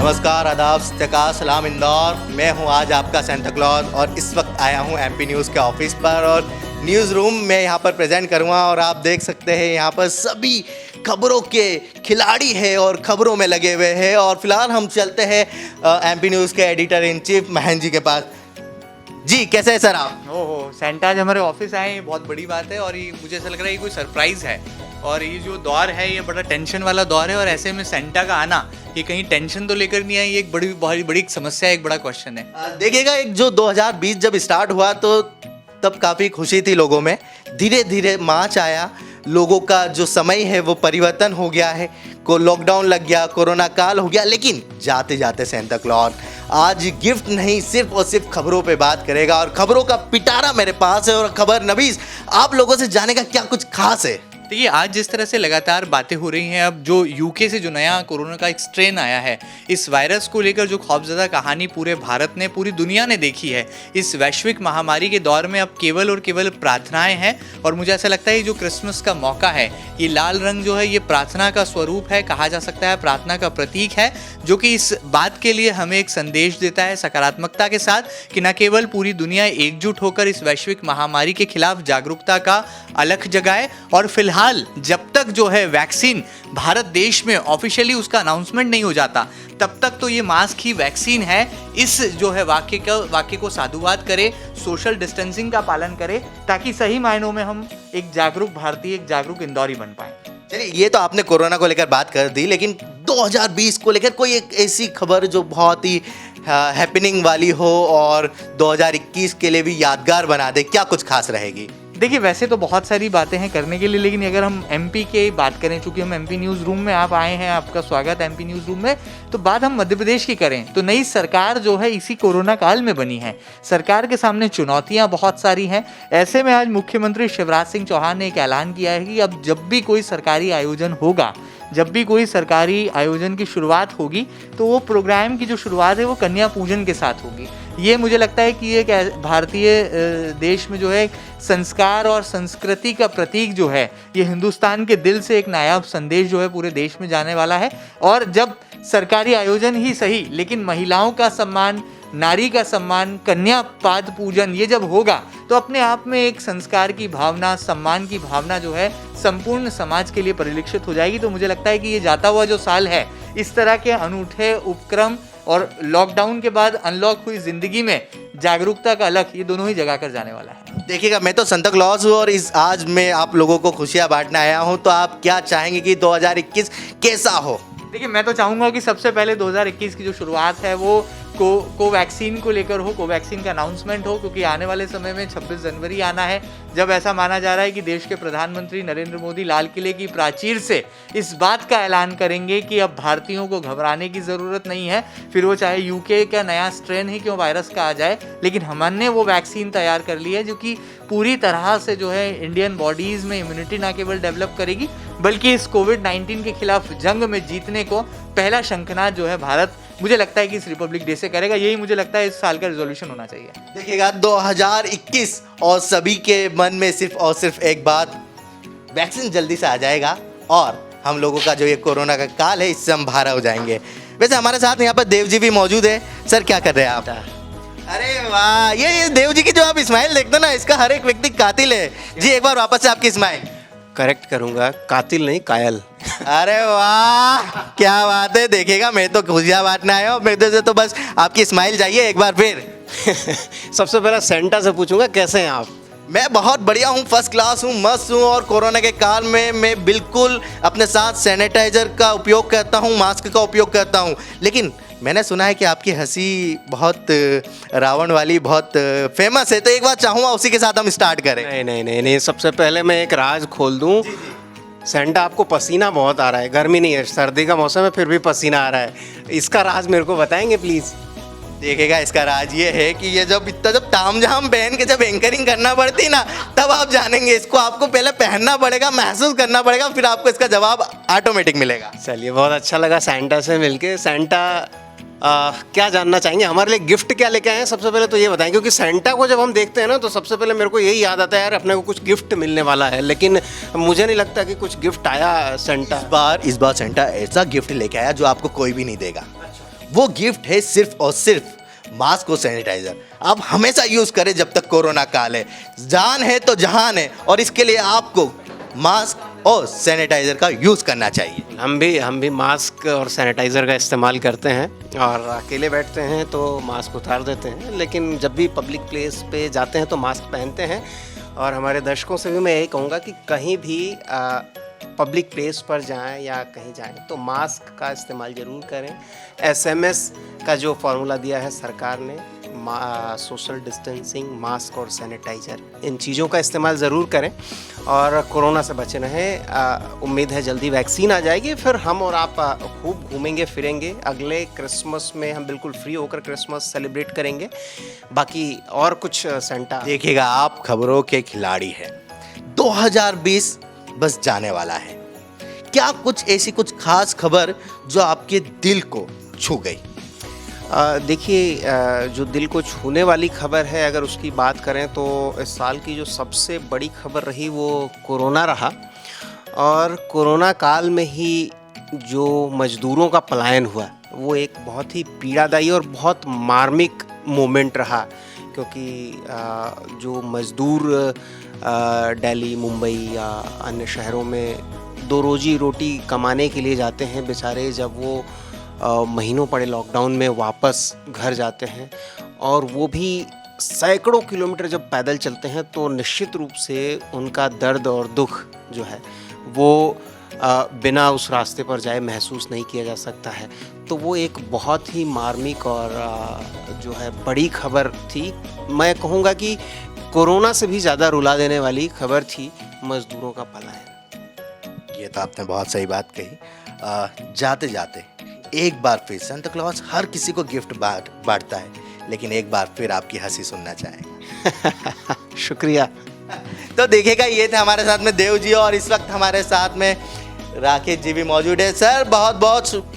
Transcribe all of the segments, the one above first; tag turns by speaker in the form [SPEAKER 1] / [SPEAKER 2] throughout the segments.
[SPEAKER 1] नमस्कार, आदाब, सत्यकाल, सलाम इंदौर। मैं हूं आज आपका सेंटा क्लॉज और इस वक्त आया हूं एमपी न्यूज़ के ऑफिस पर और न्यूज़ रूम में यहां पर प्रेजेंट करूंगा। और आप देख सकते हैं यहां पर सभी खबरों के खिलाड़ी हैं और खबरों में लगे हुए हैं। और फिलहाल हम चलते हैं एमपी न्यूज़ के editor in chief Mahendra ji के पास। जी, कैसे हैं सर आप?
[SPEAKER 2] ओहो, सेंटा आज हमारे ऑफिस आए, ये बहुत बड़ी बात है और ये मुझे ऐसा लग रहा है ये कोई सरप्राइज़ है। और ये जो दौर है ये बड़ा टेंशन वाला दौर है और ऐसे में सेंटा का आना ये कहीं टेंशन तो लेकर नहीं आई, ये एक बहुत बड़ी समस्या है, एक बड़ा क्वेश्चन है।
[SPEAKER 1] देखिएगा, एक जो 2020 जब स्टार्ट हुआ तो तब काफ़ी खुशी थी लोगों में। धीरे धीरे मार्च आया, लोगों का जो समय है वो परिवर्तन हो गया है। को लॉकडाउन लग गया, कोरोना काल हो गया, लेकिन जाते जाते सेंटा क्लॉज आज गिफ्ट नहीं सिर्फ और सिर्फ खबरों पे बात करेगा। और खबरों का पिटारा मेरे पास है और खबर नवीस आप लोगों से जानेगा क्या कुछ खास है।
[SPEAKER 2] देखिए, आज जिस तरह से लगातार बातें हो रही हैं, अब जो यूके से जो नया कोरोना का एक स्ट्रेन आया है, इस वायरस को लेकर जो खौफजदा कहानी पूरे भारत ने, पूरी दुनिया ने देखी है, इस वैश्विक महामारी के दौर में अब केवल और केवल प्रार्थनाएं हैं। और मुझे ऐसा लगता है ये जो क्रिसमस का मौका है, ये लाल रंग जो है ये प्रार्थना का स्वरूप है, कहा जा सकता है प्रार्थना का प्रतीक है, जो कि इस बात के लिए हमें एक संदेश देता है सकारात्मकता के साथ कि न केवल पूरी दुनिया एकजुट होकर इस वैश्विक महामारी के खिलाफ जागरूकता का अलख जगाए, और फिलहाल जब तक जो है वैक्सीन भारत देश में ऑफिशियली उसका अनाउंसमेंट नहीं हो जाता, तब तक तो ये मास्क ही वैक्सीन है। इस जो है वाक्य को साधुवाद करे, सोशल डिस्टेंसिंग का पालन करे, ताकि सही मायनों में हम एक जागरूक भारतीय, एक जागरूक इंदौरी बन पाए।
[SPEAKER 1] चलिए, ये तो आपने कोरोना को लेकर बात कर दी, लेकिन 2020 को लेकर कोई एक ऐसी खबर जो बहुत ही हैपनिंग वाली हो और 2021 के लिए भी यादगार बना दे, क्या कुछ खास रहेगी?
[SPEAKER 2] देखिए, वैसे तो बहुत सारी बातें हैं करने के लिए, लेकिन अगर हम एमपी की बात करें, चूंकि हम एमपी न्यूज़ रूम में आप आए हैं, आपका स्वागत है एमपी न्यूज़ रूम में, तो बात हम मध्य प्रदेश की करें तो नई सरकार जो है इसी कोरोना काल में बनी है। सरकार के सामने चुनौतियां बहुत सारी हैं। ऐसे में आज मुख्यमंत्री शिवराज सिंह चौहान ने एक ऐलान किया है कि अब जब भी कोई सरकारी आयोजन होगा, जब भी कोई सरकारी आयोजन की शुरुआत होगी, तो वो प्रोग्राम की जो शुरुआत है वो कन्या पूजन के साथ होगी। ये मुझे लगता है कि ये भारतीय देश में जो है संस्कार और संस्कृति का प्रतीक जो है, ये हिंदुस्तान के दिल से एक नायाब संदेश जो है पूरे देश में जाने वाला है। और जब सरकारी आयोजन ही सही, लेकिन महिलाओं का सम्मान, नारी का सम्मान, कन्या पाद पूजन ये जब होगा, तो अपने आप में एक संस्कार की भावना, सम्मान की भावना जो है संपूर्ण समाज के लिए परिलक्षित हो जाएगी। तो मुझे लगता है कि ये जाता हुआ जो साल है, इस तरह के अनूठे उपक्रम और लॉकडाउन के बाद अनलॉक हुई जिंदगी में जागरूकता का अलख, ये दोनों ही जगा कर जाने वाला है।
[SPEAKER 1] देखिएगा, मैं तो संता क्लॉज हूँ और आज मैं आप लोगों को खुशियाँ बांटने आया हूँ, तो आप क्या चाहेंगे कि 2021 कैसा हो?
[SPEAKER 2] देखिए, मैं तो चाहूँगा कि सबसे पहले 2021 की जो शुरुआत है वो कोवैक्सीन को लेकर हो, कोवैक्सीन का अनाउंसमेंट हो, क्योंकि आने वाले समय में 26 जनवरी आना है, जब ऐसा माना जा रहा है कि देश के प्रधानमंत्री नरेंद्र मोदी लाल किले की प्राचीर से इस बात का ऐलान करेंगे कि अब भारतीयों को घबराने की ज़रूरत नहीं है, फिर वो चाहे यूके का नया स्ट्रेन ही क्यों वायरस का आ जाए, लेकिन हमने वो वैक्सीन तैयार कर ली है जो कि पूरी तरह से जो है इंडियन बॉडीज़ में इम्यूनिटी ना केवल डेवलप करेगी, बल्कि इस कोविड-19 के खिलाफ जंग में जीतने को पहला शंखनाद जो है भारत, मुझे लगता है कि इस रिपब्लिक डे से करेगा। यही मुझे लगता है इस साल का रिजोल्यूशन होना चाहिए।
[SPEAKER 1] देखिएगा, 2021 और सभी के मन में सिर्फ और सिर्फ एक बात, वैक्सीन जल्दी से आ जाएगा और हम लोगों का जो ये कोरोना का काल है इससे हम बाहर हो जाएंगे। वैसे हमारे साथ यहाँ पर देव जी भी मौजूद है। सर, क्या कर रहे हैं आप? अरे वाह, ये देव जी की जो आप स्माइल देखते ना, इसका हर एक व्यक्ति कातिल है जी। एक बार वापस से आपकी स्माइल
[SPEAKER 3] करेक्ट करूंगा, कातिल नहीं कायल।
[SPEAKER 1] अरे वाह, क्या बात है। देखिएगा, मैं तो खुशियाँ बांटने आया हूँ, मेरे से तो बस आपकी स्माइल चाहिए एक बार फिर।
[SPEAKER 3] सबसे पहले सेंटा से पूछूंगा, कैसे हैं आप?
[SPEAKER 1] मैं बहुत बढ़िया हूँ, फर्स्ट क्लास हूँ, मस्त हूँ। और कोरोना के काल में मैं बिल्कुल अपने साथ सैनिटाइजर का उपयोग करता हूँ, मास्क का उपयोग करता हूँ। लेकिन मैंने सुना है कि आपकी हंसी बहुत रावण वाली, बहुत फेमस है, तो एक बार चाहूँगा उसी के साथ हम स्टार्ट करें।
[SPEAKER 3] नहीं, सबसे पहले मैं एक राज खोल दूं। सेंटा, आपको पसीना बहुत आ रहा है, गर्मी नहीं है, सर्दी का मौसम है, फिर भी पसीना आ रहा है, इसका राज मेरे को बताएंगे प्लीज़?
[SPEAKER 1] देखिएगा, इसका राज ये है कि ये जब तामझाम पहन के जब एंकरिंग करना पड़ती ना, तब आप जानेंगे। इसको आपको पहले पहनना पड़ेगा, महसूस करना पड़ेगा, फिर आपको इसका जवाब ऑटोमेटिक मिलेगा।
[SPEAKER 3] चलिए, बहुत अच्छा लगा सेंटा से मिलके। सेंटा, क्या जानना चाहेंगे, हमारे लिए गिफ्ट क्या लेके आए हैं? सबसे पहले तो ये बताएं, क्योंकि सेंटा को जब हम देखते हैं ना, तो सबसे पहले मेरे को यही याद आता है, यार अपने को कुछ गिफ्ट मिलने वाला है, लेकिन मुझे नहीं लगता कि कुछ गिफ्ट आया सेंटा।
[SPEAKER 1] इस बार सेंटा ऐसा गिफ्ट लेके आया जो आपको कोई भी नहीं देगा। वो गिफ्ट है सिर्फ और सिर्फ मास्क और सैनिटाइजर। आप हमेशा यूज करें जब तक कोरोना काल है। जान है तो जहान है, और इसके लिए आपको मास्क और सैनिटाइजर का यूज करना चाहिए।
[SPEAKER 3] हम भी मास्क और सैनिटाइज़र का इस्तेमाल करते हैं, और अकेले बैठते हैं तो मास्क उतार देते हैं, लेकिन जब भी पब्लिक प्लेस पे जाते हैं तो मास्क पहनते हैं। और हमारे दर्शकों से भी मैं यही कहूँगा कि कहीं भी पब्लिक प्लेस पर जाएं या कहीं जाएं तो मास्क का इस्तेमाल ज़रूर करें। एसएमएस का जो फार्मूला दिया है सरकार ने, सोशल डिस्टेंसिंग, मास्क और सैनिटाइज़र, इन चीज़ों का इस्तेमाल ज़रूर करें और कोरोना से बचे रहें। उम्मीद है जल्दी वैक्सीन आ जाएगी, फिर हम और आप खूब घूमेंगे फिरेंगे। अगले क्रिसमस में हम बिल्कुल फ्री होकर क्रिसमस सेलिब्रेट करेंगे। बाकी और कुछ सेंटा
[SPEAKER 1] देखिएगा, आप खबरों के खिलाड़ी हैं। 2020 बस जाने वाला है। क्या कुछ ऐसी कुछ खास खबर जो आपके दिल को छू गई?
[SPEAKER 3] देखिए, जो दिल को छूने वाली खबर है, अगर उसकी बात करें तो इस साल की जो सबसे बड़ी खबर रही वो कोरोना रहा। और कोरोना काल में ही जो मज़दूरों का पलायन हुआ वो एक बहुत ही पीड़ादायी और बहुत मार्मिक मोमेंट रहा, क्योंकि जो मज़दूर दिल्ली, मुंबई या अन्य शहरों में दो रोजी रोटी कमाने के लिए जाते हैं, बेचारे जब वो महीनों पड़े लॉकडाउन में वापस घर जाते हैं, और वो भी सैकड़ों किलोमीटर जब पैदल चलते हैं, तो निश्चित रूप से उनका दर्द और दुख जो है वो बिना उस रास्ते पर जाए महसूस नहीं किया जा सकता है। तो वो एक बहुत ही मार्मिक और जो है बड़ी खबर थी। मैं कहूँगा कि कोरोना से भी ज़्यादा रुला देने वाली खबर थी मज़दूरों का पलायन।
[SPEAKER 1] ये तो आपने बहुत सही बात कही। जाते जाते एक बार फिर सांता क्लॉज हर किसी को गिफ्ट बांटता है, लेकिन एक बार फिर आपकी हंसी सुनना चाहेंगे।
[SPEAKER 3] शुक्रिया।
[SPEAKER 1] तो देखिएगा, ये थे हमारे साथ में देव जी, और इस वक्त हमारे साथ में राकेश जी भी मौजूद है। सर, बहुत बहुत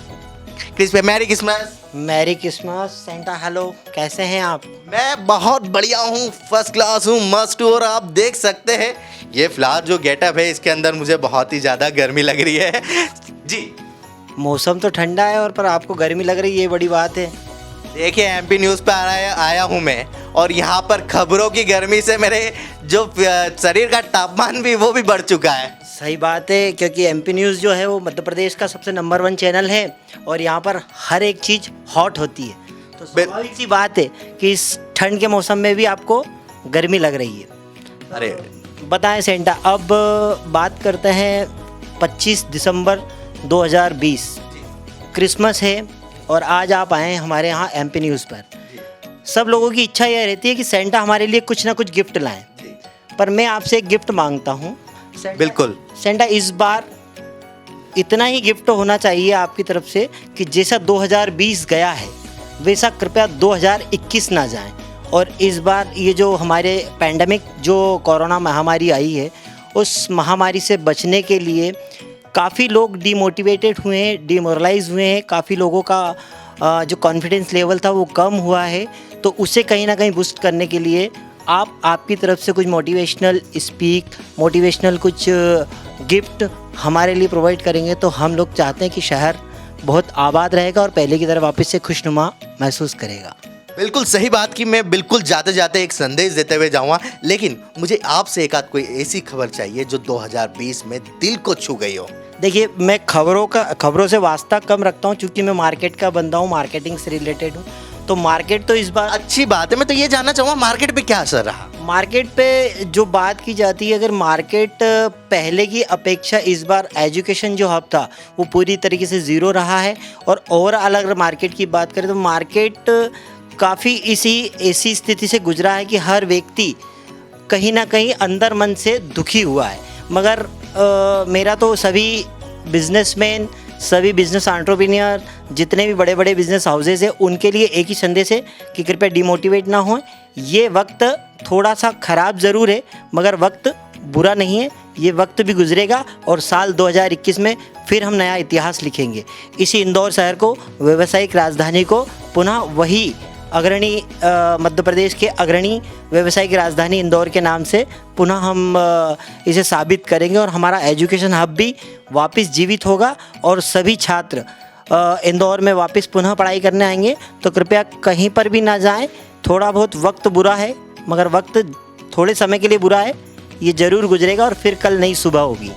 [SPEAKER 1] merry Christmas.
[SPEAKER 4] Merry Christmas Santa. Hello, कैसे हैं आप?
[SPEAKER 1] मैं बहुत बढ़िया हूँ, फर्स्ट क्लास हूँ, मस्त हूँ। और आप देख सकते हैं ये फिलहाल जो गेटअप है, इसके अंदर मुझे बहुत ही ज़्यादा गर्मी लग रही है जी।
[SPEAKER 4] मौसम तो ठंडा है और पर आपको गर्मी लग रही है, ये बड़ी बात है।
[SPEAKER 1] देखिए, एमपी न्यूज़ पे आया हूँ मैं, और यहाँ पर खबरों की गर्मी से मेरे जो शरीर का तापमान भी वो भी बढ़ चुका है।
[SPEAKER 4] सही बात है, क्योंकि एमपी न्यूज़ जो है वो मध्य प्रदेश का सबसे नंबर 1 चैनल है, और यहाँ पर हर एक चीज़ हॉट होती है। तो स्वाभाविक सी बात है कि इस ठंड के मौसम में भी आपको गर्मी लग रही है।
[SPEAKER 1] अरे
[SPEAKER 4] बताएं सेंटा, अब बात करते हैं 25 दिसंबर 2020, क्रिसमस है, और आज आप आए हैं हमारे यहाँ एमपी न्यूज़ पर। सब लोगों की इच्छा यह रहती है कि सेंटा हमारे लिए कुछ ना कुछ गिफ्ट लाएं, पर मैं आपसे एक गिफ्ट मांगता हूँ।
[SPEAKER 1] बिल्कुल
[SPEAKER 4] सेंटा, इस बार इतना ही गिफ्ट होना चाहिए आपकी तरफ से कि जैसा 2020 गया है वैसा कृपया 2021 ना जाए। और इस बार ये जो हमारे पैंडेमिक जो कोरोना महामारी आई है, उस महामारी से बचने के लिए काफ़ी लोग डीमोटिवेटेड हुए हैं, डिमोरलाइज हुए हैं। काफ़ी लोगों का जो कॉन्फिडेंस लेवल था वो कम हुआ है। तो उसे कहीं ना कहीं बूस्ट करने के लिए आपकी तरफ से कुछ मोटिवेशनल स्पीक, मोटिवेशनल कुछ गिफ्ट हमारे लिए प्रोवाइड करेंगे, तो हम लोग चाहते हैं कि शहर बहुत आबाद रहेगा और पहले की तरह वापस से खुशनुमा महसूस करेगा।
[SPEAKER 1] बिल्कुल सही बात की मैं बिल्कुल जाते जाते एक संदेश देते हुए जाऊंगा, लेकिन मुझे आपसे एक आध कोई ऐसी खबर चाहिए जो 2020 में दिल को छू गई हो।
[SPEAKER 4] देखिए, मैं खबरों से वास्ता कम रखता हूँ, क्योंकि मैं मार्केट का बंदा हूँ, मार्केटिंग से रिलेटेड हूँ। तो मार्केट तो इस बार
[SPEAKER 1] अच्छी बात है। मैं तो ये जानना चाहूँगा मार्केट पे क्या असर रहा?
[SPEAKER 4] मार्केट पे जो बात की जाती है, अगर मार्केट पहले की अपेक्षा इस बार एजुकेशन जो हब था वो पूरी तरीके से ज़ीरो रहा है। और ओवरऑल अगर मार्केट की बात करें तो मार्केट काफ़ी ऐसी स्थिति से गुजरा है कि हर व्यक्ति कहीं ना कहीं अंदर मन से दुखी हुआ है। मगर मेरा तो सभी बिजनेसमैन, सभी बिजनेस एंटरप्रेन्योर, जितने भी बड़े बड़े बिजनेस हाउसेज हैं, उनके लिए एक ही संदेश है कि कृपया डिमोटिवेट ना हों। ये वक्त थोड़ा सा ख़राब ज़रूर है, मगर वक्त बुरा नहीं है। ये वक्त भी गुजरेगा और साल 2021 में फिर हम नया इतिहास लिखेंगे। इसी इंदौर शहर को, व्यावसायिक राजधानी को पुनः वही अग्रणी मध्य प्रदेश के अग्रणी व्यावसायिक राजधानी इंदौर के नाम से पुनः हम इसे साबित करेंगे, और हमारा एजुकेशन हब भी वापस जीवित होगा और सभी छात्र इंदौर में वापस पुनः पढ़ाई करने आएंगे तो कृपया कहीं पर भी ना जाएं। थोड़ा बहुत वक्त बुरा है, मगर वक्त थोड़े समय के लिए बुरा है, ये ज़रूर गुजरेगा और फिर कल नई सुबह होगी।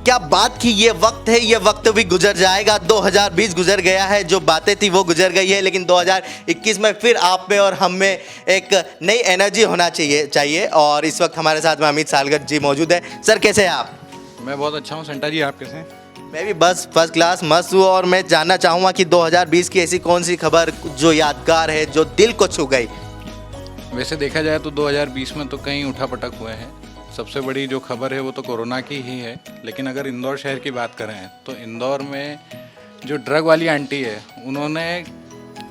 [SPEAKER 1] क्या बात की, ये वक्त है, ये वक्त भी गुजर जाएगा। 2020 गुजर गया है, जो बातें थी वो गुजर गई है, लेकिन 2021 में फिर आप में और हम में एक नई एनर्जी होना चाहिए। और इस वक्त हमारे साथ में अमित सालगत जी मौजूद है। सर कैसे हैं आप?
[SPEAKER 5] मैं बहुत अच्छा हूँ। सेंटा जी आप कैसे हैं?
[SPEAKER 1] मैं भी बस फर्स्ट क्लास मस्त हूँ। और मैं जानना चाहूँगा कि 2020 की ऐसी कौन सी खबर जो यादगार है, जो दिल को छू गई?
[SPEAKER 5] वैसे देखा जाए तो 2020 में तो कई उठापटक हुए हैं। सबसे बड़ी जो खबर है वो तो कोरोना की ही है। लेकिन अगर इंदौर शहर की बात करें तो इंदौर में जो ड्रग वाली आंटी है उन्होंने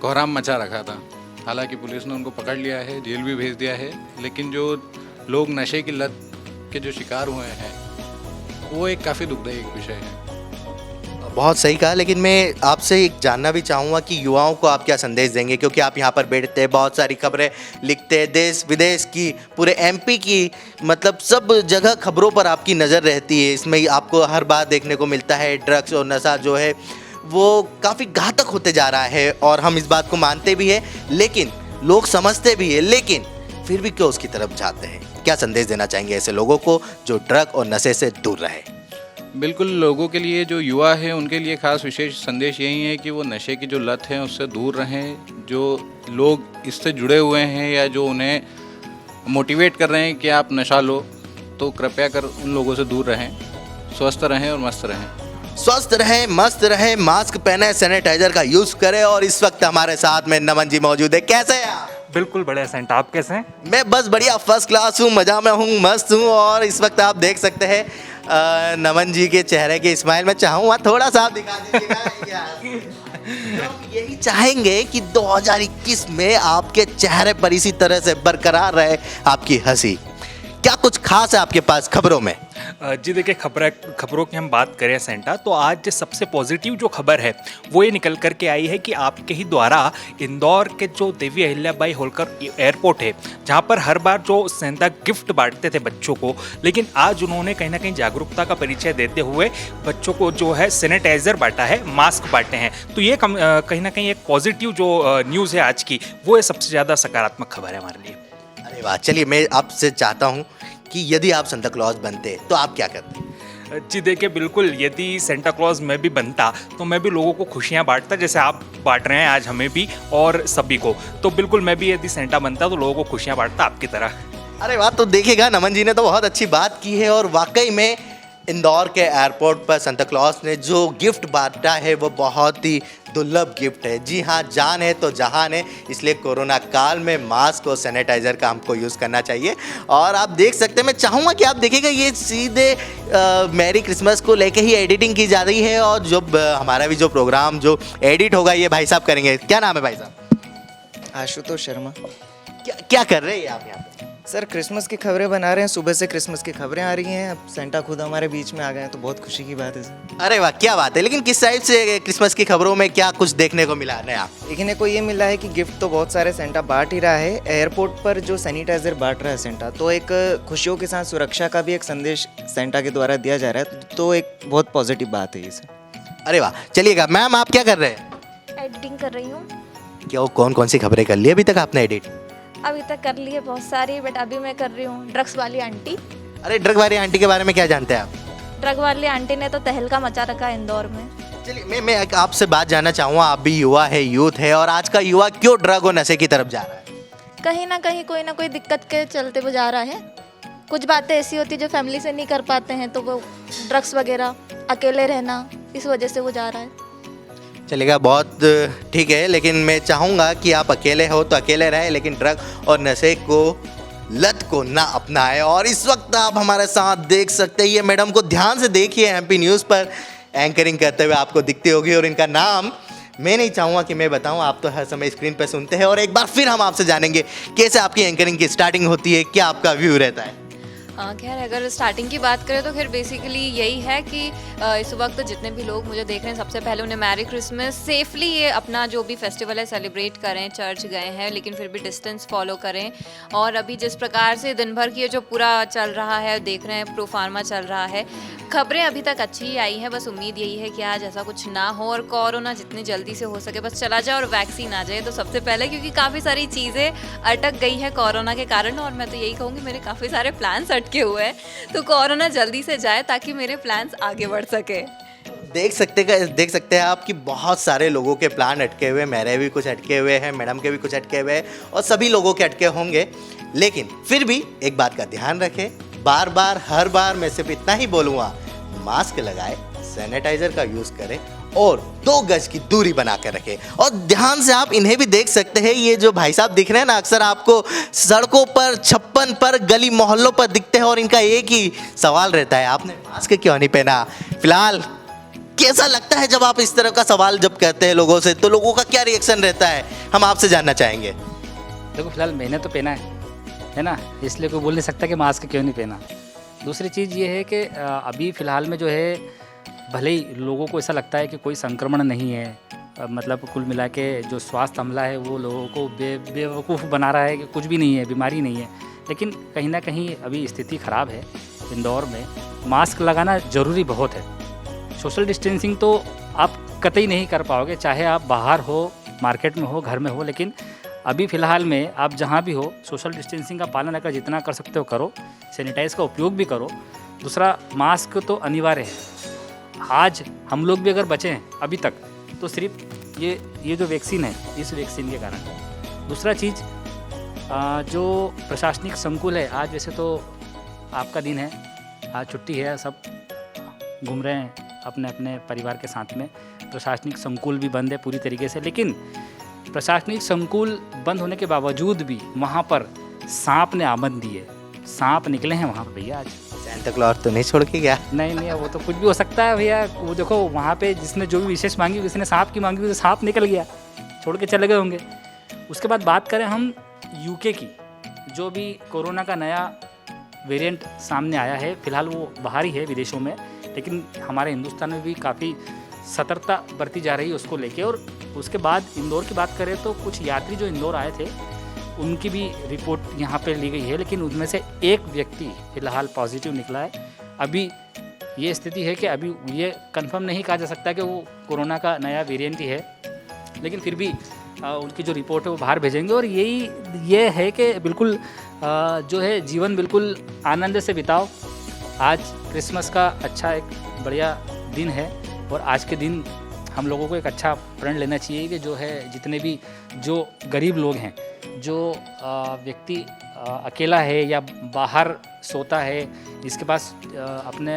[SPEAKER 5] कोहराम मचा रखा था। हालांकि पुलिस ने उनको पकड़ लिया है, जेल भी भेज दिया है, लेकिन जो लोग नशे की लत के जो शिकार हुए हैं वो एक काफ़ी दुखदायी विषय है।
[SPEAKER 1] बहुत सही कहा, लेकिन मैं आपसे एक जानना भी चाहूँगा कि युवाओं को आप क्या संदेश देंगे, क्योंकि आप यहाँ पर बैठते हैं, बहुत सारी खबरें लिखते हैं, देश विदेश की, पूरे एमपी की, मतलब सब जगह खबरों पर आपकी नज़र रहती है। इसमें आपको हर बार देखने को मिलता है ड्रग्स और नशा जो है वो काफ़ी घातक होते जा रहा है, और हम इस बात को मानते भी हैं, लेकिन लोग समझते भी हैं, लेकिन फिर भी क्यों उसकी तरफ जाते हैं? क्या संदेश देना चाहेंगे ऐसे लोगों को जो ड्रग और नशे से दूर रहे?
[SPEAKER 5] बिल्कुल, लोगों के लिए, जो युवा है उनके लिए खास विशेष संदेश यही है कि वो नशे की जो लत है उससे दूर रहें। जो लोग इससे जुड़े हुए हैं या जो उन्हें मोटिवेट कर रहे हैं कि आप नशा लो, तो कृपया कर उन लोगों से दूर रहें, स्वस्थ रहें और मस्त रहें।
[SPEAKER 1] स्वस्थ रहें, मस्त रहें, मास्क पहने, सैनिटाइजर का यूज़ करें। और इस वक्त हमारे साथ में नमन जी मौजूद है। कैसे हैं आप?
[SPEAKER 6] बिल्कुल बढ़िया सेंटा, आप कैसे हैं?
[SPEAKER 1] मैं बस बढ़िया, फर्स्ट क्लास हूँ, मज़ा में हूँ, मस्त हूँ। और इस वक्त आप देख सकते हैं नमन जी के चेहरे की स्माइल मैं चाहूँगा थोड़ा सा आप दिखा दीजिएगा। तो हम यही चाहेंगे कि 2021 में आपके चेहरे पर इसी तरह से बरकरार रहे आपकी हंसी। क्या कुछ खास है आपके पास खबरों में?
[SPEAKER 6] जी देखिए, खबरों की हम बात करें सेंटा, तो आज सबसे पॉजिटिव जो खबर है वो ये निकल कर के आई है कि आपके ही द्वारा इंदौर के जो देवी अहिल्याबाई होलकर एयरपोर्ट है, जहाँ पर हर बार जो सेंटा गिफ्ट बांटते थे बच्चों को, लेकिन आज उन्होंने कहीं ना कहीं जागरूकता का परिचय देते हुए बच्चों को जो है सैनिटाइजर बांटा है, मास्क बांटे हैं। तो ये कहीं ना कहीं एक पॉजिटिव जो न्यूज़ है आज की, वो ये सबसे ज़्यादा सकारात्मक खबर है हमारे लिए।
[SPEAKER 1] अरे वाह, चलिए मैं आपसे चाहता हूँ कि यदि आप संता क्लॉज बनते तो आप क्या करते?
[SPEAKER 6] जी देखिए, बिल्कुल, यदि सेंटा क्लॉज मैं भी बनता तो मैं भी लोगों को खुशियाँ बांटता, जैसे आप बांट रहे हैं आज हमें भी और सभी को। तो बिल्कुल मैं भी यदि सेंटा बनता तो लोगों को खुशियाँ बांटता आपकी तरह।
[SPEAKER 1] अरे वाह, तो देखिएगा नमन जी ने तो बहुत अच्छी बात की है। और वाकई में इंदौर के एयरपोर्ट पर संता क्लॉज ने जो गिफ्ट बांटा है वो बहुत ही दुर्लभ गिफ्ट है। जी हाँ, जान है तो जहान है, इसलिए कोरोना काल में मास्क और सैनिटाइज़र का हमको यूज़ करना चाहिए। और आप देख सकते हैं, मैं चाहूँगा कि आप देखिएगा ये सीधे मैरी क्रिसमस को लेके ही एडिटिंग की जा रही है। और जो हमारा भी जो प्रोग्राम जो एडिट होगा ये भाई साहब करेंगे। क्या नाम है भाई साहब?
[SPEAKER 7] आशुतोष शर्मा।
[SPEAKER 1] क्या कर रहे हैं आप यहाँ पे?
[SPEAKER 7] सर क्रिसमस की खबरें बना रहे हैं, सुबह से क्रिसमस की खबरें आ रही हैं। अब सेंटा खुद हमारे बीच में आ गए हैं तो बहुत खुशी की बात है सर।
[SPEAKER 1] अरे वाह, क्या बात है। लेकिन किस टाइप से क्रिसमस की खबरों में क्या कुछ देखने को मिला नया?
[SPEAKER 7] देखने को ये मिला है कि गिफ्ट तो बहुत सारे सेंटा बांट ही रहा है, एयरपोर्ट पर जो सैनिटाइजर बांट रहा है सेंटा, तो एक खुशियों के साथ सुरक्षा का भी एक संदेश सेंटा के द्वारा दिया जा रहा है, तो एक बहुत पॉजिटिव बात है ये सर।
[SPEAKER 1] अरे वाह, चलिएगा। मैम आप क्या कर रहे हैं?
[SPEAKER 8] एडिटिंग कर रही हूँ।
[SPEAKER 1] क्या कौन सी खबरें कर ली अभी तक आपने एडिट?
[SPEAKER 8] अभी तक कर ली है बहुत सारी, बट अभी मैं कर रही हूँ ड्रग्स वाली आंटी।
[SPEAKER 1] अरे ड्रग वाली आंटी के बारे में क्या जानते हैं आप?
[SPEAKER 8] ड्रग वाली आंटी ने तो तहलका मचा रखा है इंदौर में।
[SPEAKER 1] चलिए मैं आपसे बात जानना चाहूँगा, आप भी युवा है, यूथ है, और आज का युवा क्यों ड्रग और नशे की तरफ जा रहा है?
[SPEAKER 8] कहीं ना कहीं कोई ना कोई दिक्कत के चलते वो जा रहा है। कुछ बातें ऐसी होती है जो फैमिली से नहीं कर पाते हैं, तो वो ड्रग्स वगैरह, अकेले रहना, इस वजह से वो जा रहा है।
[SPEAKER 1] चलेगा, बहुत ठीक है, लेकिन मैं चाहूँगा कि आप अकेले हो तो अकेले रहें, लेकिन ड्रग और नशे को, लत को ना अपनाएं। और इस वक्त आप हमारे साथ देख सकते हैं, ये मैडम को ध्यान से देखिए, एमपी न्यूज़ पर एंकरिंग करते हुए आपको दिखती होगी। और इनका नाम मैं नहीं चाहूँगा कि मैं बताऊँ, आप तो हर समय स्क्रीन पर सुनते हैं। और एक बार फिर हम आपसे जानेंगे कैसे आपकी एंकरिंग की स्टार्टिंग होती है, क्या आपका व्यू रहता है?
[SPEAKER 9] खैर अगर स्टार्टिंग की बात करें तो खैर बेसिकली यही है कि इस वक्त जितने भी लोग मुझे देख रहे हैं सबसे पहले उन्हें मैरी क्रिसमस सेफली ये अपना जो भी फेस्टिवल है सेलिब्रेट करें। चर्च गए हैं लेकिन फिर भी डिस्टेंस फॉलो करें। और अभी जिस प्रकार से दिन भर की ये जो पूरा चल रहा है देख रहे हैं, प्रो फार्मा चल रहा है, खबरें अभी तक अच्छी ही आई हैं। बस उम्मीद यही है कि आज ऐसा कुछ ना हो और कोरोना जितनी जल्दी से हो सके बस चला जाए और वैक्सीन आ जाए तो सबसे पहले, क्योंकि काफ़ी सारी चीज़ें अटक गई है कोरोना के कारण। और मैं तो यही कहूँगी मेरे काफ़ी सारे प्लान्स अटके हुए हैं, तो कोरोना जल्दी से जाए ताकि मेरे प्लान्स आगे बढ़ सके।
[SPEAKER 1] देख सकते हैं आप कि बहुत सारे लोगों के प्लान अटके हुए, मेरे भी कुछ अटके हुए हैं, मैडम के भी कुछ अटके हुए हैं और सभी लोगों के अटके होंगे। लेकिन फिर भी एक बात का ध्यान रखें, बार बार हर बार मैं सिर्फ इतना ही बोलूँगा, मास्क लगाए, सैनिटाइजर का यूज़ करें और 2 गज की दूरी बना कर रखें। और ध्यान से आप इन्हें भी देख सकते हैं, ये जो भाई साहब दिख रहे हैं ना, अक्सर आपको सड़कों पर, छप्पन पर, गली मोहल्लों पर दिखते हैं और इनका एक ही सवाल रहता है, आपने मास्क क्यों नहीं पहना। फिलहाल कैसा लगता है जब आप इस तरह का सवाल जब कहते हैं लोगों से, तो लोगों का क्या रिएक्शन रहता है, हम आपसे जानना चाहेंगे।
[SPEAKER 10] देखो फिलहाल मैंने तो पहना है ना, इसलिए कोई बोल नहीं सकता कि मास्क क्यों नहीं पहना। दूसरी चीज़ ये है कि अभी फ़िलहाल में जो है भले ही लोगों को ऐसा लगता है कि कोई संक्रमण नहीं है, मतलब कुल मिला के जो स्वास्थ्य अमला है वो लोगों को बेवकूफ़ बना रहा है कि कुछ भी नहीं है, बीमारी नहीं है, लेकिन कहीं ना कहीं अभी स्थिति ख़राब है। इंदौर में मास्क लगाना ज़रूरी बहुत है। सोशल डिस्टेंसिंग तो आप कतई नहीं कर पाओगे, चाहे आप बाहर हो, मार्केट में हो, घर में हो, लेकिन अभी फ़िलहाल में आप जहाँ भी हो सोशल डिस्टेंसिंग का पालन अगर जितना कर सकते हो करो, सैनिटाइज़ का उपयोग भी करो। दूसरा, मास्क तो अनिवार्य है। आज हम लोग भी अगर बचे हैं अभी तक तो सिर्फ ये जो वैक्सीन है, इस वैक्सीन के कारण। दूसरा चीज़, जो प्रशासनिक संकुल है, आज वैसे तो आपका दिन है, आज छुट्टी है, सब घूम रहे हैं अपने अपने परिवार के साथ में। प्रशासनिक संकुल भी बंद है पूरी तरीके से, लेकिन प्रशासनिक संकुल बंद होने के बावजूद भी वहाँ पर सांप ने आमद दी है। सांप निकले हैं वहाँ पर भैया आज।
[SPEAKER 1] सैंटा क्लॉज तो नहीं छोड़ के गया?
[SPEAKER 10] नहीं, वो तो कुछ भी हो सकता है भैया। वो देखो वहाँ पे जिसने जो भी विशेष मांगी, किसी सांप की मांगी, तो सांप निकल गया, छोड़ के चले गए होंगे। उसके बाद बात करें हम यूके की, जो भी कोरोना का नया वेरिएंट सामने आया है, फिलहाल वो बाहर ही है विदेशों में, लेकिन हमारे हिंदुस्तान में भी काफ़ी सतर्कता बरती जा रही है उसको लेके। और उसके बाद इंदौर की बात करें तो कुछ यात्री जो इंदौर आए थे उनकी भी रिपोर्ट यहाँ पे ली गई है, लेकिन उनमें से एक व्यक्ति फिलहाल पॉजिटिव निकला है। अभी ये स्थिति है कि अभी ये कंफर्म नहीं कहा जा सकता कि वो कोरोना का नया वेरिएंट ही है, लेकिन फिर भी उनकी जो रिपोर्ट है वो बाहर भेजेंगे। और ये है कि बिल्कुल जो है जीवन बिल्कुल आनंद से बिताओ। आज क्रिसमस का अच्छा एक बढ़िया दिन है और आज के दिन हम लोगों को एक अच्छा प्रण लेना चाहिए कि जो है जितने भी जो गरीब लोग हैं, जो व्यक्ति अकेला है या बाहर सोता है, जिसके पास अपने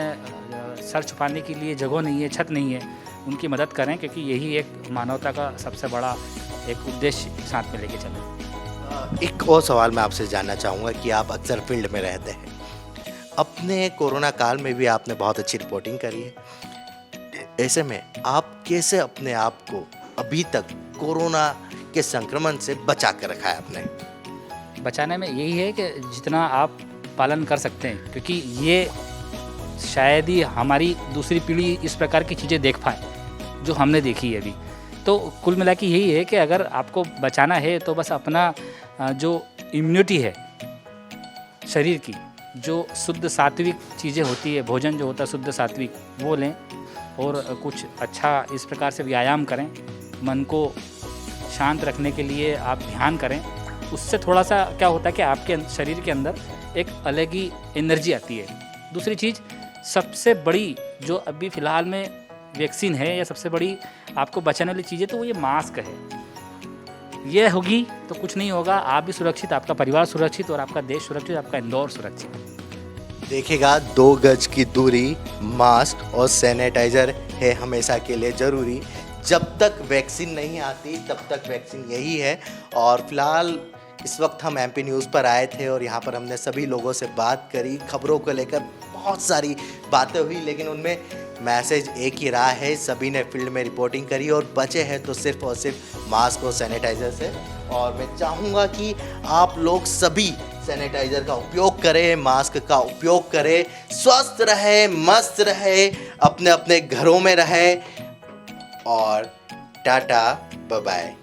[SPEAKER 10] सर छुपाने के लिए जगह नहीं है, छत नहीं है, उनकी मदद करें, क्योंकि यही एक मानवता का सबसे बड़ा एक उद्देश्य साथ में लेके चलें।
[SPEAKER 1] एक और सवाल मैं आपसे जानना चाहूँगा कि आप अक्सर फील्ड में रहते हैं, अपने कोरोना काल में भी आपने बहुत अच्छी रिपोर्टिंग करी है, ऐसे में आप कैसे अपने आप को अभी तक कोरोना के संक्रमण से बचा कर रखा है आपने?
[SPEAKER 10] बचाने में यही है कि जितना आप पालन कर सकते हैं, क्योंकि ये शायद ही हमारी दूसरी पीढ़ी इस प्रकार की चीज़ें देख पाए जो हमने देखी है अभी। तो कुल मिला के यही है कि अगर आपको बचाना है तो बस अपना जो इम्यूनिटी है शरीर की, जो शुद्ध सात्विक चीज़ें होती है, भोजन जो होता है शुद्ध सात्विक, वो लें और कुछ अच्छा इस प्रकार से व्यायाम करें। मन को शांत रखने के लिए आप ध्यान करें, उससे थोड़ा सा क्या होता है कि आपके शरीर के अंदर एक अलग ही एनर्जी आती है। दूसरी चीज़, सबसे बड़ी जो अभी फ़िलहाल में वैक्सीन है या सबसे बड़ी आपको बचाने वाली चीज़ है तो वो ये मास्क है। ये होगी तो कुछ नहीं होगा, आप भी सुरक्षित, आपका परिवार सुरक्षित और आपका देश सुरक्षित, आपका इंदौर सुरक्षित।
[SPEAKER 1] देखिएगा, 2 गज की दूरी, मास्क और सैनिटाइजर है हमेशा के लिए ज़रूरी। जब तक वैक्सीन नहीं आती तब तक वैक्सीन यही है। और फिलहाल इस वक्त हम एमपी न्यूज़ पर आए थे और यहाँ पर हमने सभी लोगों से बात करी, खबरों को लेकर बहुत सारी बातें हुई, लेकिन उनमें मैसेज एक ही रहा है, सभी ने फील्ड में रिपोर्टिंग करी और बचे हैं तो सिर्फ और सिर्फ मास्क और सैनिटाइज़र से। और मैं चाहूँगा कि आप लोग सभी सैनिटाइजर का उपयोग करें, मास्क का उपयोग करें, स्वस्थ रहे, मस्त रहे, अपने अपने घरों में रहे और टाटा बाय बाय।